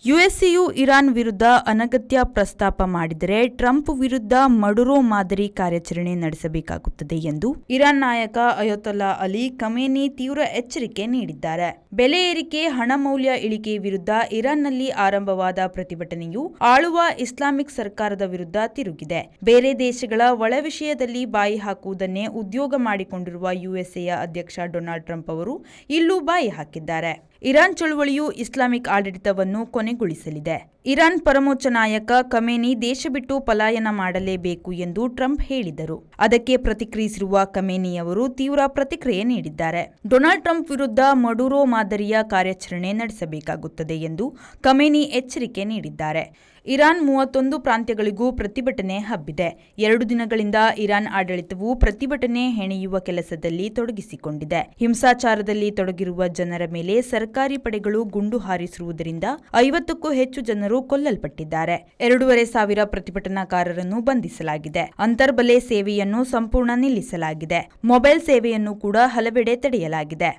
ಯುಎಸ್ಎಯು Iran ವಿರುದ್ಧ ಅನಗತ್ಯ ಪ್ರಸ್ತಾಪ ಮಾಡಿದರೆ ಟ್ರಂಪ್ ವಿರುದ್ಧ ಮಡುರೋ ಮಾದರಿ ಕಾರ್ಯಾಚರಣೆ ನಡೆಸಬೇಕಾಗುತ್ತದೆ ಎಂದು ಇರಾನ್ ನಾಯಕ ಅಯತೊಲ್ಲಾ ಅಲಿ ಖಮೇನಿ ತೀವ್ರ ಎಚ್ಚರಿಕೆ ನೀಡಿದ್ದಾರೆ. ಬೆಲೆ ಏರಿಕೆ, ಹಣ ಮೌಲ್ಯ ಇಳಿಕೆ ವಿರುದ್ಧ ಇರಾನ್ನಲ್ಲಿ ಆರಂಭವಾದ ಪ್ರತಿಭಟನೆಯು ಆಳುವ ಇಸ್ಲಾಮಿಕ್ ಸರ್ಕಾರದ ವಿರುದ್ಧ ತಿರುಗಿದೆ. ಬೇರೆ ದೇಶಗಳ ಒಳ ವಿಷಯದಲ್ಲಿ ಬಾಯಿ ಹಾಕುವುದನ್ನೇ ಉದ್ಯೋಗ ಮಾಡಿಕೊಂಡಿರುವ ಯುಎಸ್ಎಯ ಅಧ್ಯಕ್ಷ ಡೊನಾಲ್ಡ್ ಟ್ರಂಪ್ ಅವರು ಇಲ್ಲೂ ಬಾಯಿ ಹಾಕಿದ್ದಾರೆ. ಇರಾನ್ ಚಳುವಳಿಯು ಇಸ್ಲಾಮಿಕ್ ಆಡಳಿತವನ್ನು ಕೊನೆಗೊಳಿಸಲಿದೆ. ಇರಾನ್ ಪರಮೋಚ್ಚ ನಾಯಕ ಖಮೇನಿ ದೇಶ ಬಿಟ್ಟು ಪಲಾಯನ ಮಾಡಲೇಬೇಕು ಎಂದು ಟ್ರಂಪ್ ಹೇಳಿದರು. ಅದಕ್ಕೆ ಪ್ರತಿಕ್ರಿಯಿಸಿರುವ ಖಮೇನಿಯವರು ತೀವ್ರ ಪ್ರತಿಕ್ರಿಯೆ ನೀಡಿದ್ದಾರೆ. ಡೊನಾಲ್ಡ್ ಟ್ರಂಪ್ ವಿರುದ್ಧ ಮಡುರೋ ಮಾದರಿಯ ಕಾರ್ಯಾಚರಣೆ ನಡೆಸಬೇಕಾಗುತ್ತದೆ ಎಂದು ಖಮೇನಿ ಎಚ್ಚರಿಕೆ ನೀಡಿದ್ದಾರೆ. ಇರಾನ್ 31 ಪ್ರಾಂತ್ಯಗಳಿಗೂ ಪ್ರತಿಭಟನೆ ಹಬ್ಬಿದೆ. 2 ದಿನಗಳಿಂದ ಇರಾನ್ ಆಡಳಿತವು ಪ್ರತಿಭಟನೆ ಹೆಣೆಯುವ ಕೆಲಸದಲ್ಲಿ ತೊಡಗಿಸಿಕೊಂಡಿದೆ. ಹಿಂಸಾಚಾರದಲ್ಲಿ ತೊಡಗಿರುವ ಜನರ ಮೇಲೆ ಸರ್ಕಾರಿ ಪಡೆಗಳು ಗುಂಡು ಹಾರಿಸಿರುವುದರಿಂದ 50ಕ್ಕೂ ಹೆಚ್ಚು ಜನರು ಕೊಲ್ಲಲ್ಪಟ್ಟಿದ್ದಾರೆ. 2500 ಪ್ರತಿಭಟನಾಕಾರರನ್ನು ಬಂಧಿಸಲಾಗಿದೆ. ಅಂತರ್ಬಲೆ ಸೇವೆಯನ್ನು ಸಂಪೂರ್ಣ ನಿಲ್ಲಿಸಲಾಗಿದೆ. ಮೊಬೈಲ್ ಸೇವೆಯನ್ನು ಕೂಡ ಹಲವೆಡೆ ತಡೆಯಲಾಗಿದೆ.